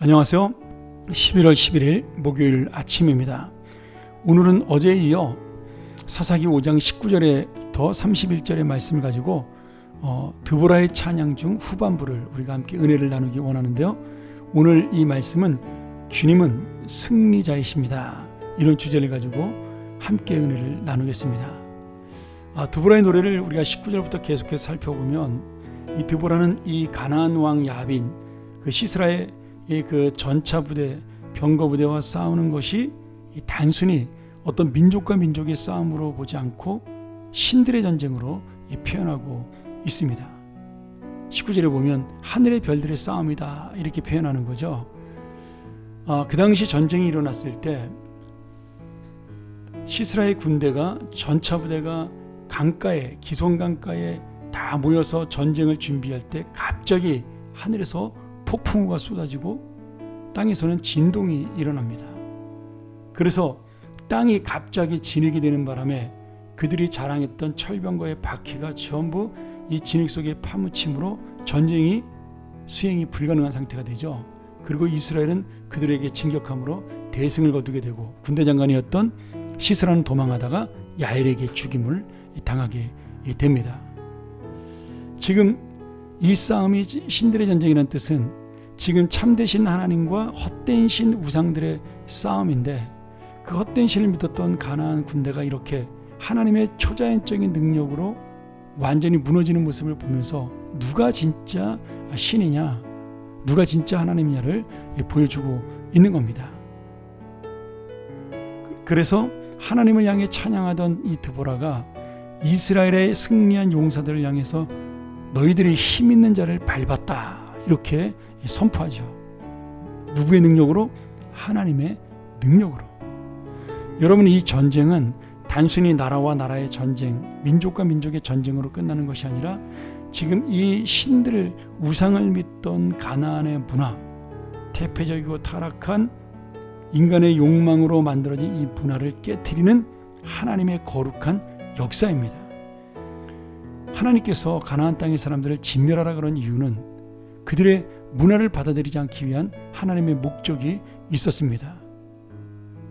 안녕하세요. 11월 11일 목요일 아침입니다. 오늘은 어제에 이어 사사기 5장 19절에 더 31절의 말씀을 가지고 드보라의 찬양 중 후반부를 우리가 함께 은혜를 나누기 원하는데요. 오늘 이 말씀은 주님은 승리자이십니다. 이런 주제를 가지고 함께 은혜를 나누겠습니다. 드보라의 노래를 우리가 19절부터 계속해서 살펴보면 이 드보라는 이 가나안 왕 야빈 그 시스라의 그 전차 부대, 병거 부대와 싸우는 것이 단순히 어떤 민족과 민족의 싸움으로 보지 않고 신들의 전쟁으로 표현하고 있습니다. 19절에 보면 하늘의 별들의 싸움이다 이렇게 표현하는 거죠. 그 당시 전쟁이 일어났을 때 시스라의 군대가 전차 부대가 강가에 기슭 강가에 다 모여서 전쟁을 준비할 때 갑자기 하늘에서 폭풍우가 쏟아지고 땅에서는 진동이 일어납니다. 그래서 땅이 갑자기 진흙이 되는 바람에 그들이 자랑했던 철병거의 바퀴가 전부 이 진흙 속에 파묻힘으로 전쟁이 수행이 불가능한 상태가 되죠. 그리고 이스라엘은 그들에게 진격함으로 대승을 거두게 되고 군대 장관이었던 시스라는 도망하다가 야엘에게 죽임을 당하게 됩니다. 지금 이 싸움이 신들의 전쟁이라는 뜻은 지금 참되신 하나님과 헛된 신 우상들의 싸움인데 그 헛된 신을 믿었던 가나안 군대가 이렇게 하나님의 초자연적인 능력으로 완전히 무너지는 모습을 보면서 누가 진짜 신이냐, 누가 진짜 하나님이냐를 보여주고 있는 겁니다. 그래서 하나님을 향해 찬양하던 이 드보라가 이스라엘의 승리한 용사들을 향해서 너희들이 힘 있는 자를 밟았다 이렇게 선포하죠. 누구의 능력으로? 하나님의 능력으로. 여러분, 이 전쟁은 단순히 나라와 나라의 전쟁, 민족과 민족의 전쟁으로 끝나는 것이 아니라 지금 이 신들을 우상을 믿던 가나안의 문화, 태폐적이고 타락한 인간의 욕망으로 만들어진 이 문화를 깨트리는 하나님의 거룩한 역사입니다. 하나님께서 가나안 땅의 사람들을 진멸하라 그런 이유는 그들의 문화를 받아들이지 않기 위한 하나님의 목적이 있었습니다.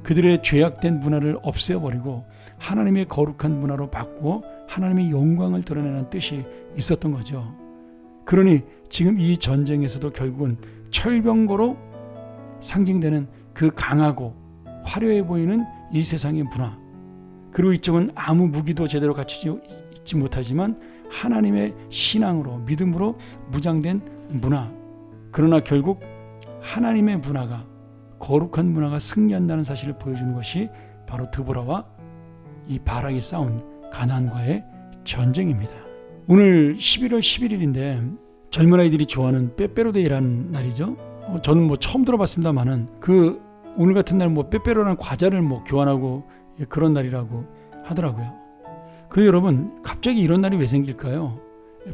그들의 죄악된 문화를 없애버리고 하나님의 거룩한 문화로 바꾸어 하나님의 영광을 드러내는 뜻이 있었던 거죠. 그러니 지금 이 전쟁에서도 결국은 철병거로 상징되는 그 강하고 화려해 보이는 이 세상의 문화, 그리고 이쪽은 아무 무기도 제대로 갖추지 있지 못하지만 하나님의 신앙으로 믿음으로 무장된 문화, 그러나 결국 하나님의 문화가, 거룩한 문화가 승리한다는 사실을 보여주는 것이 바로 드보라와 이 바락이 싸운 가나안과의 전쟁입니다. 오늘 11월 11일인데 젊은 아이들이 좋아하는 빼빼로데이라는 날이죠. 저는 처음 들어봤습니다만은 오늘 같은 날 빼빼로라는 과자를 교환하고 그런 날이라고 하더라고요. 그런데 여러분, 갑자기 이런 날이 왜 생길까요?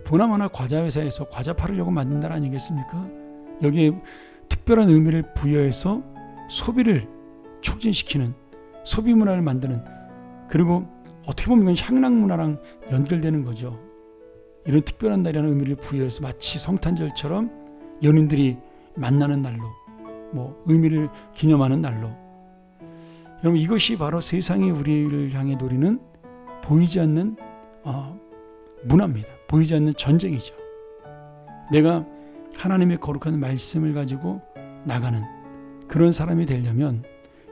보나마나 과자 회사에서 과자 팔으려고 만든 날 아니겠습니까? 여기에 특별한 의미를 부여해서 소비를 촉진시키는, 소비 문화를 만드는, 그리고 어떻게 보면 향락 문화랑 연결되는 거죠. 이런 특별한 날이라는 의미를 부여해서 마치 성탄절처럼 연인들이 만나는 날로, 의미를 기념하는 날로. 여러분, 이것이 바로 세상이 우리를 향해 노리는 보이지 않는 문화입니다. 보이지 않는 전쟁이죠. 내가 하나님의 거룩한 말씀을 가지고 나가는 그런 사람이 되려면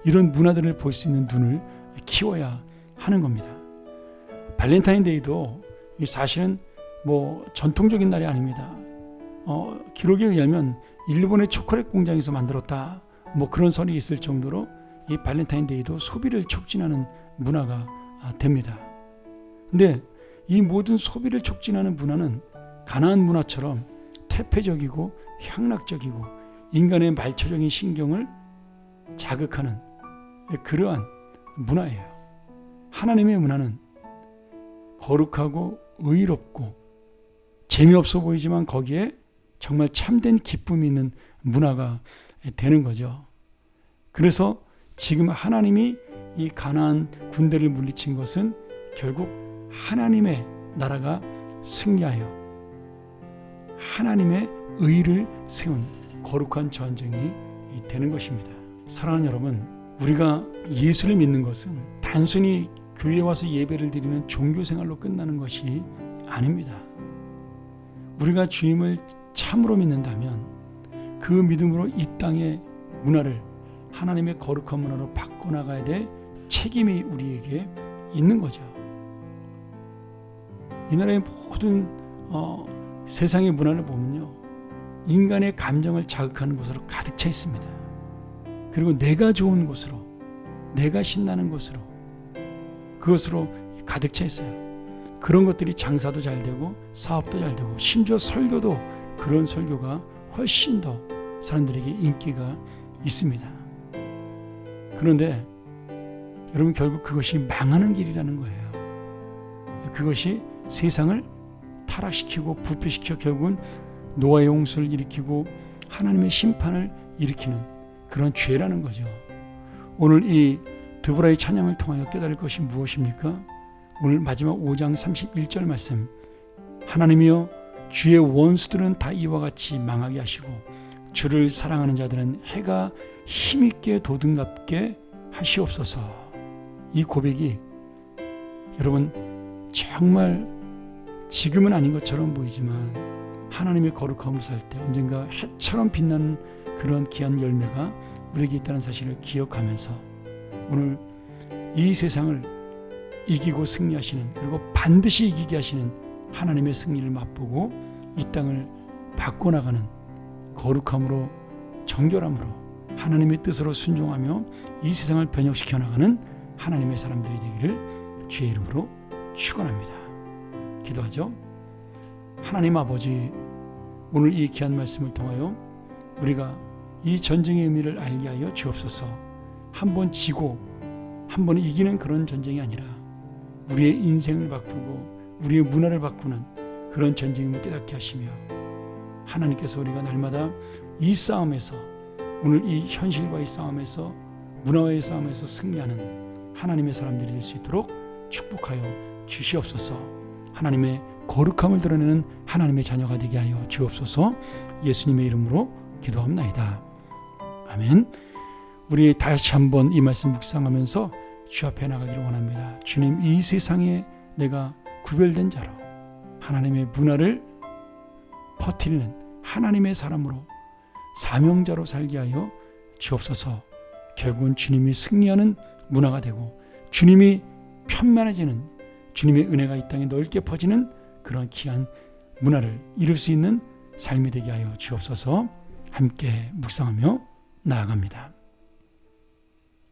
이런 문화들을 볼 수 있는 눈을 키워야 하는 겁니다. 발렌타인데이도 사실은 전통적인 날이 아닙니다. 기록에 의하면 일본의 초콜릿 공장에서 만들었다, 그런 설이 있을 정도로 이 발렌타인데이도 소비를 촉진하는 문화가 됩니다. 근데 이 모든 소비를 촉진하는 문화는 가나안 문화처럼 태폐적이고 향락적이고 인간의 말초적인 신경을 자극하는 그러한 문화예요. 하나님의 문화는 거룩하고 의롭고 재미없어 보이지만 거기에 정말 참된 기쁨이 있는 문화가 되는 거죠. 그래서 지금 하나님이 이 가나안 군대를 물리친 것은 결국 하나님의 나라가 승리하여 하나님의 의를 세운 거룩한 전쟁이 되는 것입니다. 사랑하는 여러분, 우리가 예수를 믿는 것은 단순히 교회에 와서 예배를 드리는 종교생활로 끝나는 것이 아닙니다. 우리가 주님을 참으로 믿는다면 그 믿음으로 이 땅의 문화를 하나님의 거룩한 문화로 바꿔나가야 될 책임이 우리에게 있는 거죠. 이 나라의 모든 세상의 문화를 보면요, 인간의 감정을 자극하는 것으로 가득 차 있습니다. 그리고 내가 좋은 곳으로, 내가 신나는 곳으로, 그것으로 가득 차 있어요. 그런 것들이 장사도 잘 되고 사업도 잘 되고 심지어 설교도 그런 설교가 훨씬 더 사람들에게 인기가 있습니다. 그런데 여러분, 결국 그것이 망하는 길이라는 거예요. 그것이 세상을 타락시키고 부패시켜 결국은 노아의 홍수를 일으키고 하나님의 심판을 일으키는 그런 죄라는 거죠. 오늘 이 드보라의 찬양을 통하여 깨달을 것이 무엇입니까? 오늘 마지막 5장 31절 말씀, 하나님이여 주의 원수들은 다 이와 같이 망하게 하시고 주를 사랑하는 자들은 해가 힘있게 도든갑게 하시옵소서. 이 고백이 여러분 정말 지금은 아닌 것처럼 보이지만 하나님의 거룩함을 살 때 언젠가 해처럼 빛나는 그런 귀한 열매가 우리에게 있다는 사실을 기억하면서 오늘 이 세상을 이기고 승리하시는, 그리고 반드시 이기게 하시는 하나님의 승리를 맛보고 이 땅을 바꿔나가는 거룩함으로, 정결함으로 하나님의 뜻으로 순종하며 이 세상을 변혁시켜 나가는 하나님의 사람들이 되기를 주의 이름으로 축원합니다. 기도하죠. 하나님 아버지, 오늘 이 귀한 말씀을 통하여 우리가 이 전쟁의 의미를 알게 하여 주옵소서. 한 번 지고 한 번 이기는 그런 전쟁이 아니라 우리의 인생을 바꾸고 우리의 문화를 바꾸는 그런 전쟁임을 깨닫게 하시며, 하나님께서 우리가 날마다 이 싸움에서, 오늘 이 현실과의 싸움에서, 문화와의 싸움에서 승리하는 하나님의 사람들이 될 수 있도록 축복하여 주시옵소서. 하나님의 거룩함을 드러내는 하나님의 자녀가 되게 하여 주옵소서. 예수님의 이름으로 기도합나이다. 아멘. 우리 다시 한번 이 말씀 묵상하면서 주 앞에 나가기를 원합니다. 주님, 이 세상에 내가 구별된 자로 하나님의 문화를 퍼뜨리는 하나님의 사람으로, 사명자로 살게 하여 주옵소서. 결국은 주님이 승리하는 문화가 되고 주님이 편만해지는, 주님의 은혜가 이 땅에 넓게 퍼지는 그런 귀한 문화를 이룰 수 있는 삶이 되게 하여 주옵소서. 함께 묵상하며 나아갑니다.